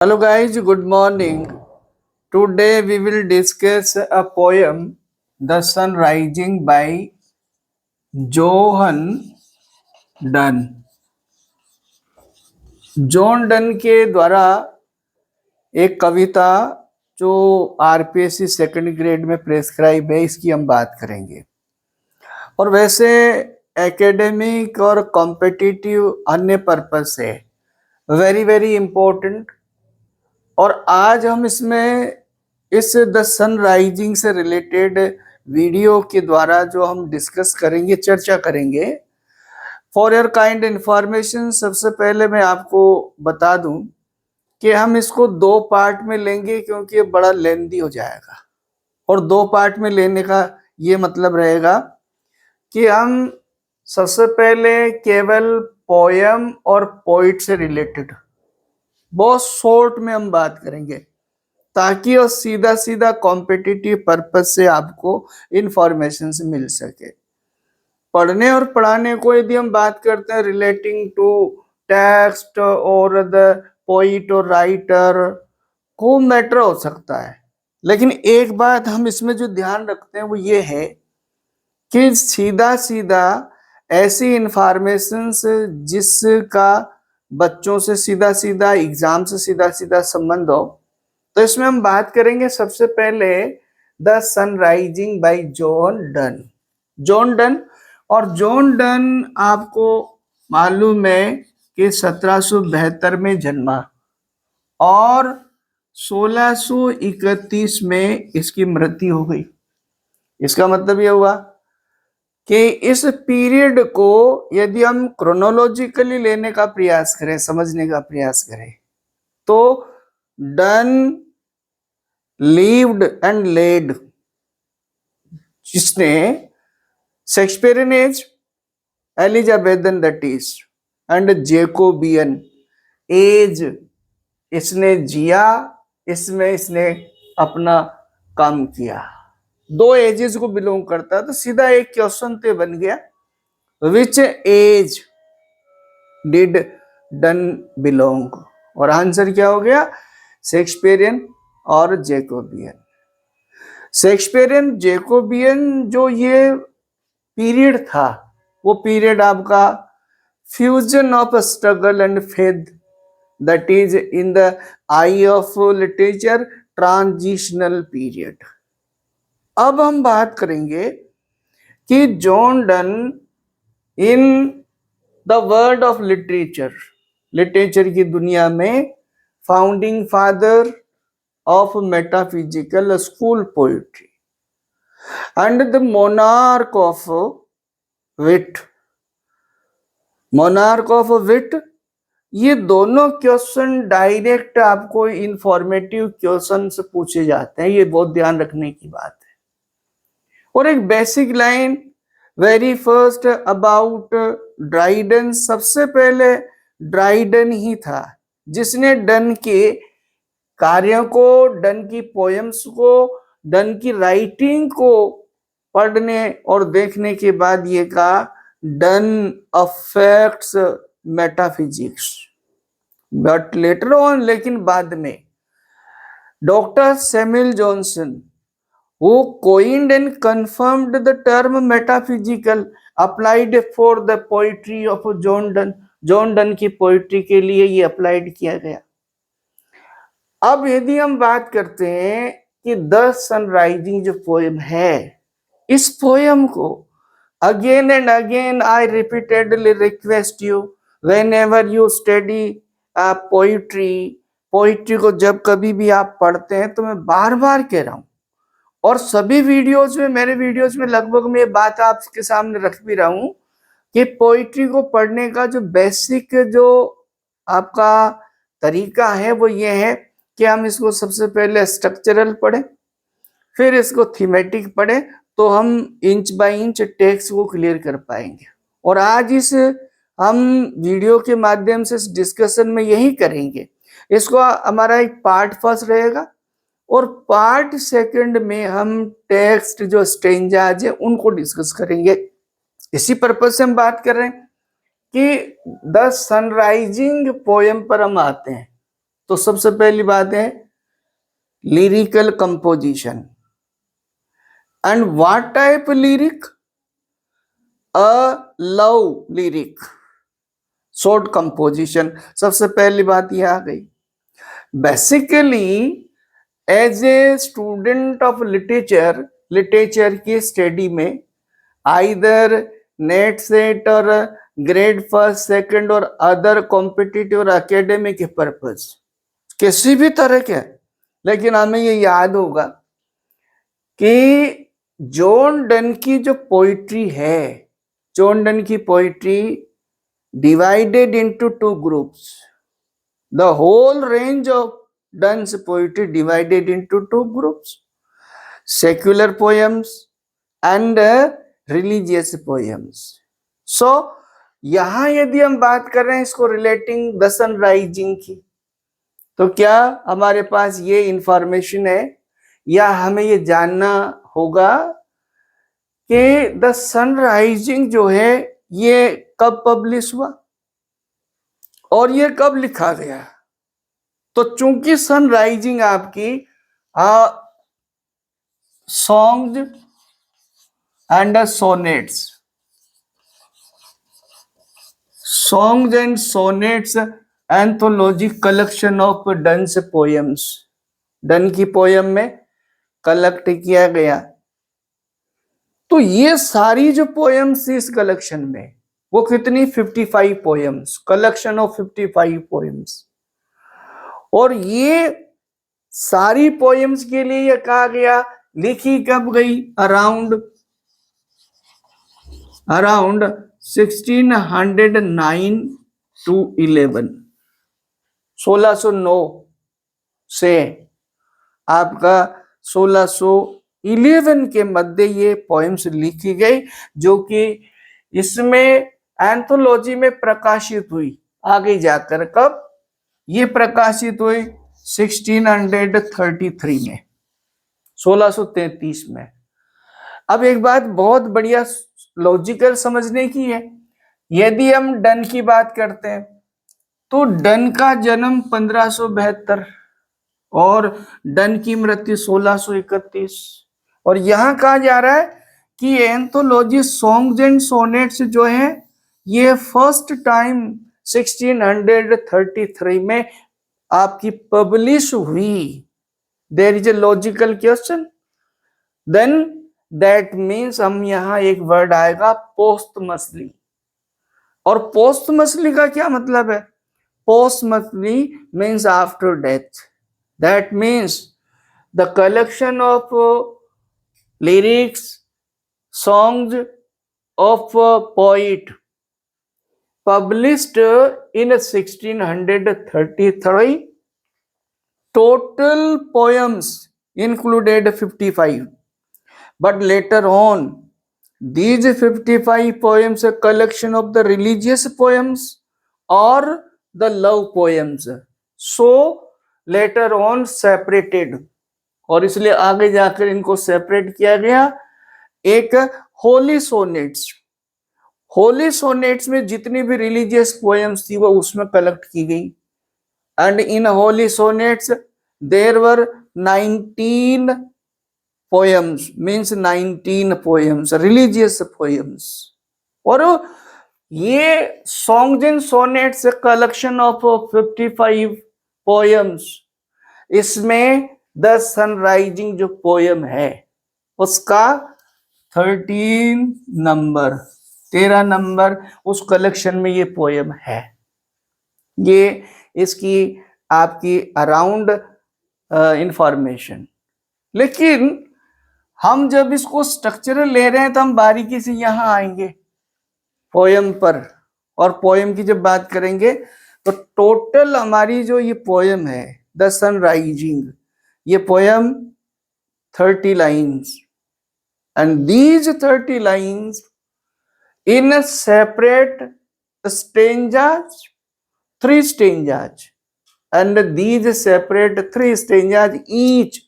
Hello guys, good morning. Today we will discuss a poem, The Sun Rising by Johan done. John done के द्वारा एक कविता जो RPSC second grade में prescribe है, इसकी हम बात करेंगे। और वैसे एकेडमिक और कॉम्पिटिटिव अन्य पर्पज से वेरी वेरी इम्पोर्टेंट। और आज हम इसमें इस द सन राइजिंग से रिलेटेड वीडियो के द्वारा जो हम डिस्कस करेंगे, चर्चा करेंगे। फॉर योर काइंड इंफॉर्मेशन, सबसे पहले मैं आपको बता दूं कि हम इसको दो पार्ट में लेंगे क्योंकि ये बड़ा लेंदी हो जाएगा। और दो पार्ट में लेने का ये मतलब रहेगा कि हम सबसे पहले केवल पोयम और पोइट से रिलेटेड बहुत शॉर्ट में हम बात करेंगे, ताकि और सीधा सीधा कॉम्पिटिटिव पर्पज से आपको इंफॉर्मेशन से मिल सके। पढ़ने और पढ़ाने को यदि हम बात करते हैं रिलेटिंग टू टेक्स्ट और द पोइट और राइटर, को मैटर हो सकता है। लेकिन एक बात हम इसमें जो ध्यान रखते हैं वो ये है कि सीधा सीधा ऐसी इंफॉर्मेशन जिसका बच्चों से सीधा सीधा एग्जाम से सीधा सीधा संबंध हो, तो इसमें हम बात करेंगे सबसे पहले the sun rising by John Donne. John Donne, और जॉन डन आपको मालूम है कि 1772 में जन्मा और 1631 में इसकी मृत्यु हो गई। इसका मतलब यह हुआ कि इस पीरियड को यदि हम क्रोनोलॉजिकली लेने का प्रयास करें, समझने का प्रयास करें, तो डन lived and led, जिसने Shakespearean age, Elizabethan that is and Jacobean age इसने जिया, इसमें इसने अपना काम किया। दो एजेस को बिलोंग करता है। तो सीधा एक क्वेश्चन तो बन गया, विच एज डिड डन बिलोंग, और आंसर क्या हो गया, शेक्सपियरियन और जेकोबियन। शेक्सपियरियन जेकोबियन जो ये पीरियड था, वो पीरियड आपका fusion of struggle and faith, that is in the I of literature transitional period. अब हम बात करेंगे कि John done in the world of literature, literature की दुनिया में founding father of metaphysical school poetry and the monarch of wit। monarch of wit, ये दोनों क्वेश्चन डायरेक्ट आपको इंफॉर्मेटिव क्वेश्चन से पूछे जाते हैं, ये बहुत ध्यान रखने की बात है। और एक basic line very first about Dryden, सबसे पहले ड्राइडन ही था जिसने डन के कार्यों को, डन की पोएम्स को, डन की राइटिंग को पढ़ने और देखने के बाद ये कहा, done affects metaphysics. But later on, लेकिन बाद में doctor Samuel Johnson who coined and confirmed the term metaphysical applied for the poetry of John Donne। John Donne की पोइट्री के लिए ये अप्लाइड किया गया। अब यदि हम बात करते हैं कि द सन राइजिंग जो पोएम है, इस पोएम को again and again I repeatedly request you, when ever you study poetry, poetry को जब कभी भी आप पढ़ते हैं, तो मैं बार बार कह रहा हूं, और सभी वीडियोज में, मेरे वीडियोज में लगभग मैं ये बात आपके सामने रख भी रहा हूं कि पोइट्री को पढ़ने का जो बेसिक जो आपका तरीका है वो ये है कि हम इसको सबसे पहले स्ट्रक्चरल पढ़ें, फिर इसको थीमेटिक पढ़ें, तो हम इंच बाय इंच टेक्स्ट को क्लियर कर पाएंगे। और आज इस हम वीडियो के माध्यम से इस डिस्कशन में यही करेंगे। इसको हमारा एक पार्ट फर्स्ट रहेगा और पार्ट सेकंड में हम टेक्स्ट जो स्ट्रेंजाज है उनको डिस्कस करेंगे। इसी पर्पज से हम बात कर रहे हैं कि द सनराइजिंग पोएम पर हम आते हैं। तो सबसे पहली बात है lyrical composition. And what type lyric? A love lyric, short composition. सबसे पहली बात ये आ गई। Basically as a student of literature, literature की स्टडी में आइदर नेट सेट और ग्रेड फर्स्ट सेकंड और अदर कॉम्पिटिटिव और एकेडमिक पर्पज, किसी भी तरह के, लेकिन हमें ये याद होगा कि जॉन डन की जो पोइट्री है, जॉन डन की poetry divided into two groups. The whole range of Donne's poetry divided into two groups: secular poems and religious poems. So यहां यदि हम बात कर रहे हैं इसको रिलेटिंग द सनराइजिंग की, तो क्या हमारे पास ये इंफॉर्मेशन है या हमें ये जानना होगा कि द सनराइजिंग जो है ये कब पब्लिश हुआ और ये कब लिखा गया? तो चूंकि सनराइजिंग आपकी songs and sonnets, songs and sonnets anthology collection of Donne's poems, Donne की पोएम में कलेक्ट किया गया। तो ये सारी जो पोएम्स इस कलेक्शन में, वो कितनी 55 पोएम्स, कलेक्शन ऑफ 55 पोएम्स। और ये सारी पोएम्स के लिए ये कहा गया लिखी कब गई? अराउंड 1609 to 11, 1609 से आपका 1611 के मध्य ये पोएम्स लिखी गई, जो कि इसमें एंथोलॉजी में प्रकाशित हुई। आगे जाकर कब ये प्रकाशित हुई? 1633 में, 1633 में। अब एक बात बहुत बढ़िया लॉजिकल समझने की है, यदि हम डन की बात करते हैं तो डन का जन्म 1572 और डन की मृत्यु 1631। और यहां कहा जा रहा है कि एंथोलॉजी सॉन्ग्स एंड सोनेट्स जो है ये फर्स्ट टाइम 1633 में आपकी पब्लिश हुई। There is a logical question, then that means हम यहां एक वर्ड आएगा पोस्टमसली। और पोस्टमसली का क्या मतलब है? Posthumously means after death. That means the collection of lyrics, songs of a poet published in 1633, total poems included 55, but later on these 55 poems a collection of the religious poems or the love poems, so later on separated, और इसलिए आगे जाकर इनको separate किया गया। एक Holi sonnets, Holi sonnets में जितनी भी रिलीजियस पोएम्स थी वो उसमें कलेक्ट की गई। And in holy sonnets there were 19 poems, means 19 poems, religious poems. और ये songs and sonnets collection of 55 poems, इसमें द सनराइजिंग जो पोयम है उसका 13 नंबर उस कलेक्शन में ये पोयम है। ये इसकी आपकी अराउंड इंफॉर्मेशन। लेकिन हम जब इसको स्ट्रक्चरल ले रहे हैं तो हम बारीकी से यहां आएंगे पोयम पर, और पोयम की जब बात करेंगे तो टोटल हमारी जो ये पोयम है द सनराइजिंग, ये poem 30 lines, and these 30 lines in separate stanzas, 3 stanzas, and these separate 3 stanzas each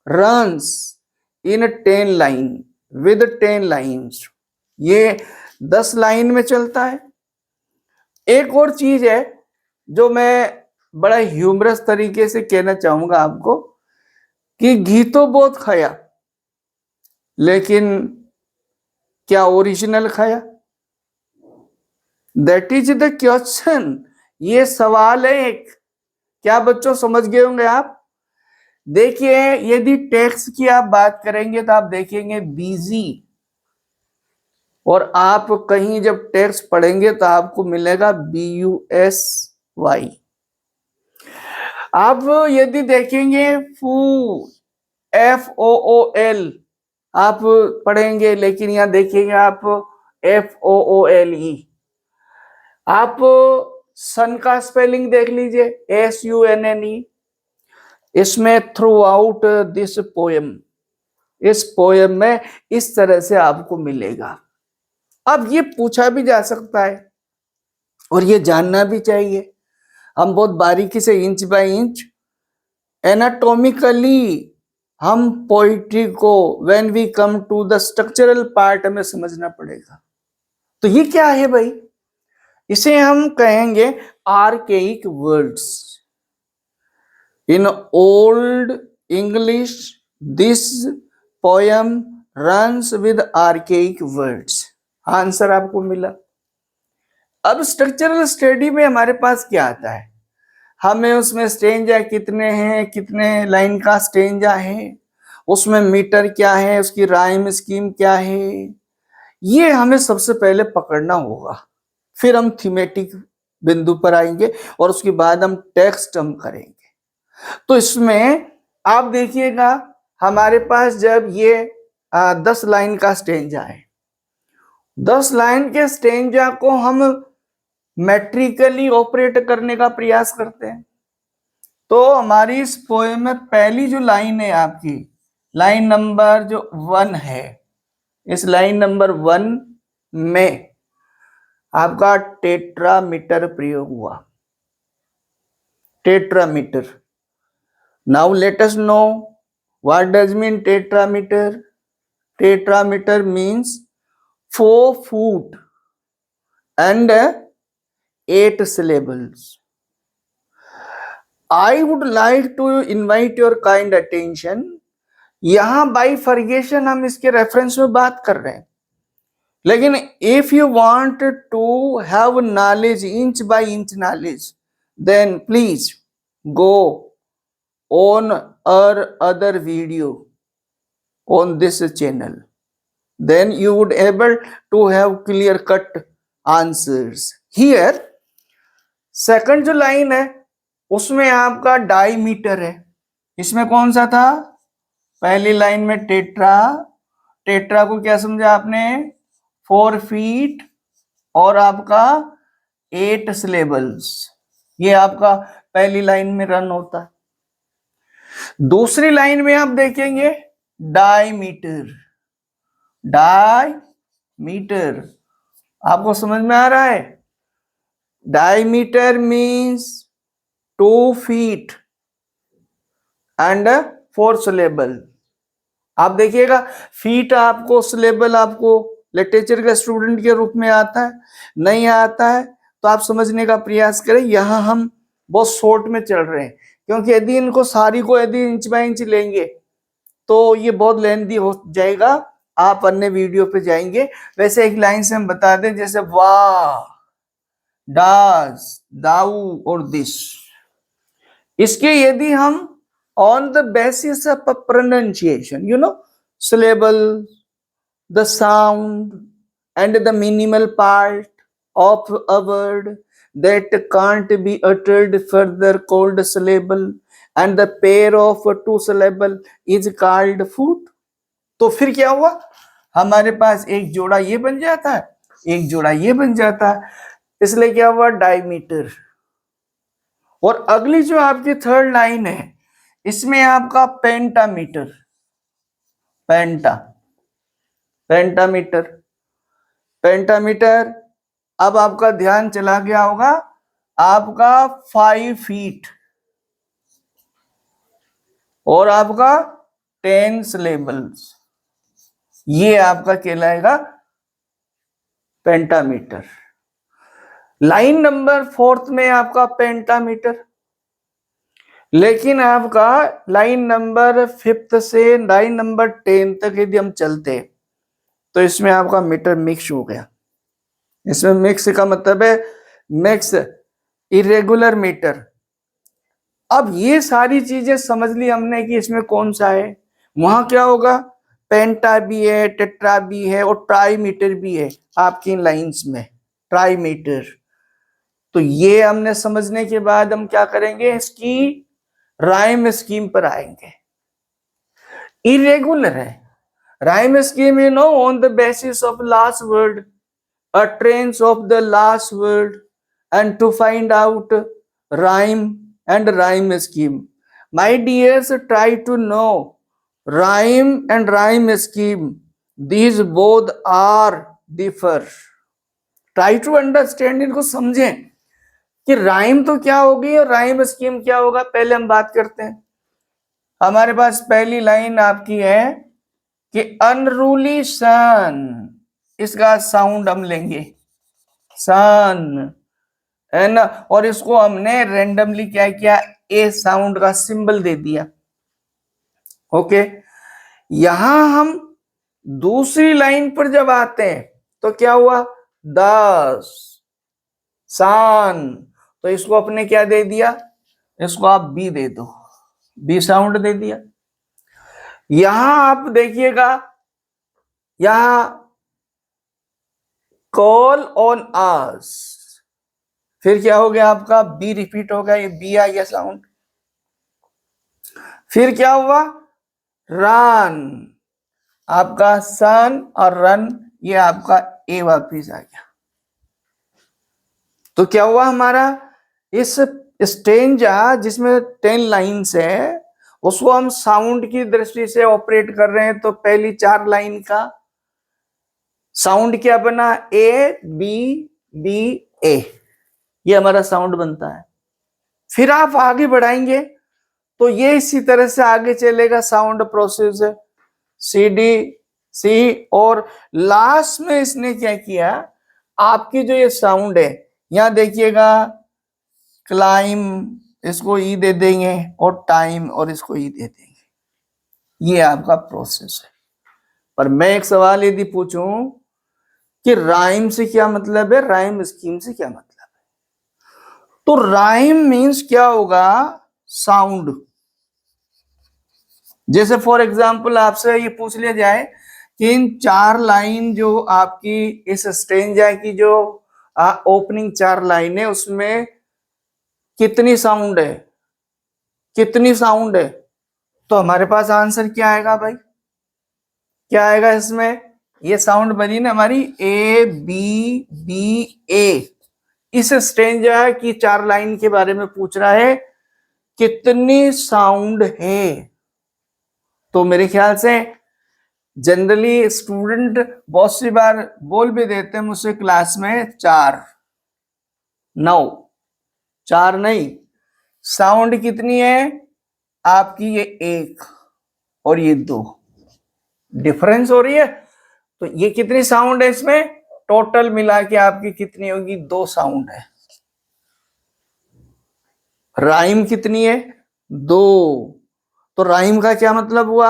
runs in 10 line with 10 lines। ये 10 लाइन में चलता है। एक और चीज है जो मैं बड़ा ह्यूमरस तरीके से कहना चाहूंगा आपको कि घी तो बहुत खाया, लेकिन क्या ओरिजिनल खाया? That is the question. ये सवाल है एक। क्या बच्चों समझ गए होंगे आप? देखिए, यदि टैक्स की आप बात करेंगे तो आप देखेंगे बीजी, और आप कहीं जब टैक्स पढ़ेंगे तो आपको मिलेगा BUSY। आप यदि देखेंगे फूल, FOOL आप पढ़ेंगे, लेकिन यहां देखिएगा आप FOOLE। आप सन का स्पेलिंग देख लीजिए, SUNNE। इसमें थ्रू आउट दिस पोएम, इस पोएम में इस तरह से आपको मिलेगा। अब ये पूछा भी जा सकता है और ये जानना भी चाहिए। हम बहुत बारीकी से इंच बाय इंच एनाटॉमिकली हम पोइट्री को when we come to the structural part हमें समझना पड़ेगा। तो ये क्या है भाई? इसे हम कहेंगे archaic words. In old English this poem runs with archaic words. Answer आपको मिला। अब स्ट्रक्चरल स्टडी में हमारे पास क्या आता है? हमें उसमें स्टेंजा कितने हैं, कितने लाइन का स्टेंजा है, उसमें मीटर क्या है, उसकी राइम स्कीम क्या है, ये हमें सबसे पहले पकड़ना होगा। फिर हम थीमेटिक बिंदु पर आएंगे और उसके बाद हम टेक्स्ट हम करेंगे। तो इसमें आप देखिएगा, हमारे पास जब ये 10 लाइन का स्टेंजा है, 10 लाइन के स्टेंजा को हम मैट्रिकली ऑपरेट करने का प्रयास करते हैं। तो हमारी इस पोएम में पहली जो लाइन है आपकी, लाइन नंबर जो 1 है, इस लाइन नंबर 1 में आपका टेट्रामीटर प्रयोग हुआ। Tetrameter. Now let us know what does mean tetrameter. Tetrameter means 4 foot and 8 syllables. I would like to invite your kind attention. यहां बाइफर्गेशन हम इसके रेफरेंस में बात कर रहे हैं, लेकिन if you want to have knowledge, inch by inch knowledge, then please go on our other video on this channel. Then you would able to have clear cut answers. Here second जो line है उसमें आपका diameter है। इसमें कौन सा था? पहली लाइन में टेट्रा। टेट्रा को क्या समझा आपने? 4 फीट और आपका 8 सिलेबल्स। ये आपका पहली लाइन में रन होता है। दूसरी लाइन में आप देखेंगे डायमीटर। डायमीटर आपको समझ में आ रहा है? Diameter means 2 feet and 4 syllable. आप देखिएगा, फीट आपको, सिलेबल आपको लिटरेचर के स्टूडेंट के रूप में आता है, नहीं आता है तो आप समझने का प्रयास करें। यहां हम बहुत शॉर्ट में चल रहे हैं, क्योंकि यदि इनको सारी को यदि इंच बाय इंच लेंगे तो ये बहुत लेंथी हो जाएगा। आप अन्य वीडियो पे जाएंगे। वैसे एक लाइन से हम बता दें, जैसे वाह, डाज, दाऊ और दिस, इसके यदि हम on the basis of pronunciation, you know, syllable, the sound and the minimal part of a word that can't be uttered further called syllable, and the pair of 2 syllable is called foot. तो फिर क्या हुआ? हमारे पास एक जोड़ा ये बन जाता है, एक जोड़ा ये बन जाता है, इसलिए क्या हुआ? डायमीटर। और अगली जो आपकी थर्ड लाइन है, इसमें आपका पेंटामीटर। पेंटामीटर। पेंटामीटर। अब आपका ध्यान चला गया होगा, आपका 5 फीट और आपका 10 सिलेबल्स, ये आपका कहलाएगा पेंटामीटर। लाइन नंबर 4 में आपका पेंटामीटर। लेकिन आपका लाइन नंबर 5 से लाइन नंबर 10 तक यदि हम चलते तो इसमें आपका मीटर मिक्स हो गया। इसमें मिक्स का मतलब है मिक्स इरेगुलर मीटर। अब ये सारी चीजें समझ ली हमने कि इसमें कौन सा है। वहां क्या होगा, पेंटा भी है, टेट्रा भी है और ट्राई मीटर भी है आपकी इन लाइंस में, ट्राई मीटर। तो ये हमने समझने के बाद हम क्या करेंगे, इसकी राइम स्कीम पर आएंगे। इरेगुलर है rhyme scheme, you know, on the basis of last word, a trains of the last word, and to find out rhyme and rhyme scheme. My dears, try to know rhyme and rhyme scheme. These both are differ. Try to understand, इनको समझें कि rhyme तो क्या होगी और rhyme scheme क्या होगा। पहले हम बात करते हैं। हमारे पास पहली लाइन आपकी है कि अनरूली सन, इसका साउंड हम लेंगे सन, है ना, और इसको हमने रेंडमली क्या किया, ए साउंड का सिंबल दे दिया। ओके, यहां हम दूसरी लाइन पर जब आते हैं तो क्या हुआ, दस सान, तो इसको अपने क्या दे दिया, इसको आप बी दे दो, बी साउंड दे दिया। यहां आप देखिएगा, यहां कॉल ऑन आस, फिर क्या हो गया आपका, बी रिपीट हो गया, ये बी आ गया साउंड। फिर क्या हुआ, रन, आपका सन और रन, ये आपका ए वापिस आ गया। तो क्या हुआ हमारा, इस स्टेंजा जिसमें 10 लाइन्स है उसको हम साउंड की दृष्टि से ऑपरेट कर रहे हैं। तो पहली 4 लाइन का साउंड क्या बना, ए बी बी ए, ये हमारा साउंड बनता है। फिर आप आगे बढ़ाएंगे तो ये इसी तरह से आगे चलेगा sound process, C D C, और लास्ट में इसने क्या किया, आपकी जो ये साउंड है, यहां देखिएगा क्लाइम, इसको ई दे देंगे, और टाइम, और इसको ई दे देंगे। ये आपका प्रोसेस है। पर मैं एक सवाल यदि पूछूं कि राइम से क्या मतलब है, राइम स्कीम से क्या मतलब है, तो राइम मीन्स क्या होगा, साउंड। जैसे फॉर एग्जांपल आपसे ये पूछ लिया जाए कि इन 4 लाइन जो आपकी इस स्टेंजा की जो ओपनिंग 4 लाइन है उसमें कितनी साउंड है, कितनी साउंड है, तो हमारे पास आंसर क्या आएगा भाई, क्या आएगा इसमें, ये साउंड बनी ना हमारी ए बी बी ए। इस स्टेंजा की 4 लाइन के बारे में पूछ रहा है कितनी साउंड है। तो मेरे ख्याल से जनरली स्टूडेंट बहुत सी बार बोल भी देते हैं मुझसे क्लास में 4, 9, 4 नहीं, साउंड कितनी है आपकी, ये 1 और ये 2 डिफरेंस हो रही है। तो ये कितनी साउंड है, इसमें टोटल मिला के आपकी कितनी होगी, 2 साउंड है। राइम कितनी है, 2। तो राइम का क्या मतलब हुआ,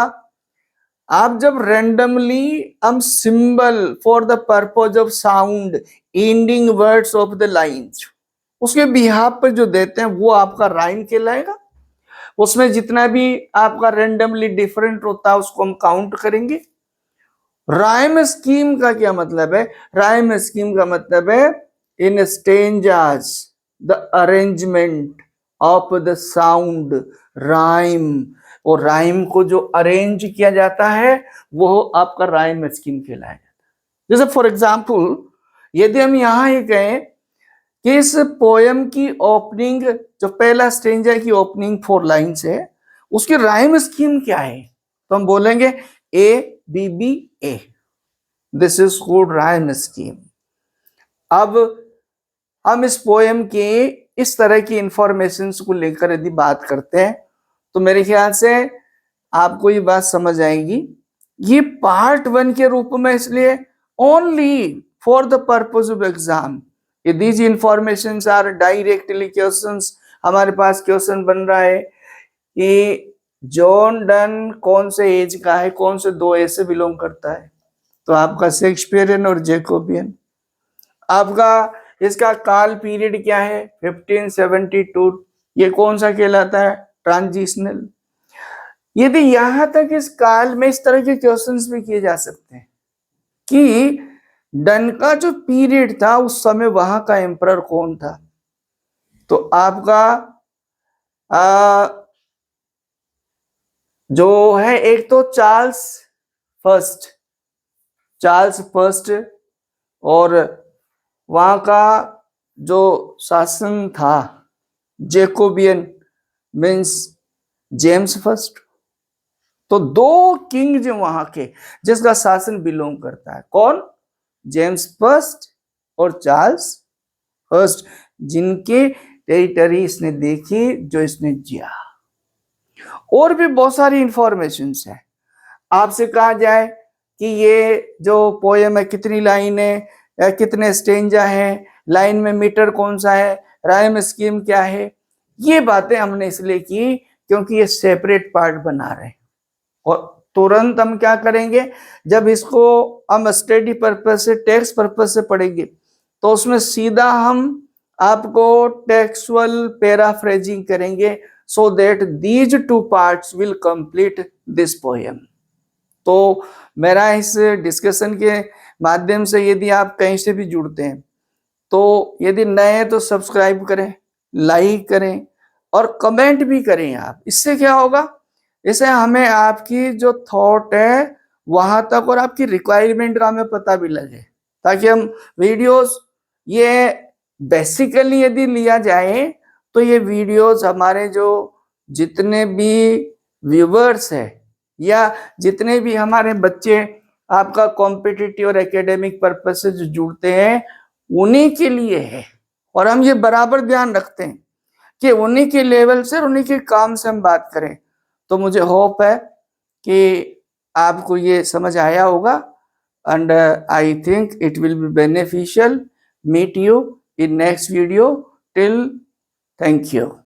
आप जब रेंडमली हम symbol for the purpose of sound ending words of the lines उसके बिहाफ पर जो देते हैं वो आपका राइम कहलाएगा। उसमें जितना भी आपका रेंडमली डिफरेंट होता है उसको हम काउंट करेंगे। राइम स्कीम का क्या मतलब है, राइम स्कीम का मतलब है in stanzas the arrangement of the sound rhyme, और राइम को जो अरेंज किया जाता है वो आपका राइम स्कीम कहलाया जाता है। जैसे फॉर एग्जाम्पल यदि हम यहां ये कहें कि इस पोयम की ओपनिंग, जो पहला स्टेंजा की ओपनिंग 4 लाइन्स है उसकी राइम स्कीम क्या है, तो हम बोलेंगे A B B A, this is called rhyme scheme. अब हम इस पोयम के इस तरह की इंफॉर्मेशन को लेकर यदि बात करते हैं तो मेरे ख्याल से आपको ये बात समझ आएगी। ये पार्ट 1 के रूप में, इसलिए only for the purpose of exam, these information are directly questions, हमारे पास क्वेश्चन बन रहा है कि जॉन डन कौन से एज का है, कौन से 2 एज से बिलोंग करता है, तो आपका शेक्सपियरियन और जैकोबियन। आपका इसका काल पीरियड क्या है, 1572, ये कौन सा कहलाता है, ट्रांजिशनल। यदि यहां तक इस काल में इस तरह के क्वेश्चंस भी किए जा सकते हैं कि डन का जो पीरियड था उस समय वहां का एम्परर कौन था, तो आपका जो है एक तो चार्ल्स फर्स्ट, और वहां का जो शासन था जैकोबियन मीन्स जेम्स फर्स्ट। तो 2 किंग वहां के जिसका शासन बिलोंग करता है, कौन, जेम्स फर्स्ट और चार्ल्स फर्स्ट, जिनके टेरिटरी इसने देखी, जो इसने जिया। और भी बहुत सारी इंफॉर्मेशन है। आपसे कहा जाए कि ये जो पोएम है कितनी लाइन है या कितने स्टेंजा है, लाइन में मीटर कौन सा है, राइम स्कीम क्या है, ये बातें हमने इसलिए की क्योंकि ये सेपरेट पार्ट बना रहे हैं। और तुरंत हम क्या करेंगे, जब इसको हम स्टडी पर्पज से, टेक्स्ट पर्पज से पढ़ेंगे, तो उसमें सीधा हम आपको टेक्सुअल पैराफ्रेजिंग करेंगे, so that these 2 parts will complete this poem. तो मेरा इस डिस्कशन के माध्यम से यदि आप कहीं से भी जुड़ते हैं, तो यदि नए हैं तो सब्सक्राइब करें, लाइक करें और कमेंट भी करें आप। इससे क्या होगा, इससे हमें आपकी जो थॉट है वहां तक और आपकी रिक्वायरमेंट का हमें पता भी लगे, ताकि हम वीडियोस, ये बेसिकली यदि लिया जाए तो ये वीडियोस हमारे जो जितने भी व्यूवर्स है या जितने भी हमारे बच्चे आपका कॉम्पिटिटिव और एकेडमिक पर्पस से जो जुड़ते हैं उन्हीं के लिए है। और हम ये बराबर ध्यान रखते हैं कि उन्हीं के लेवल से, उन्हीं के काम से हम बात करें। तो मुझे होप है कि आपको ये समझ आया होगा, and I think it will be beneficial. Meet you in next video. Till, thank you.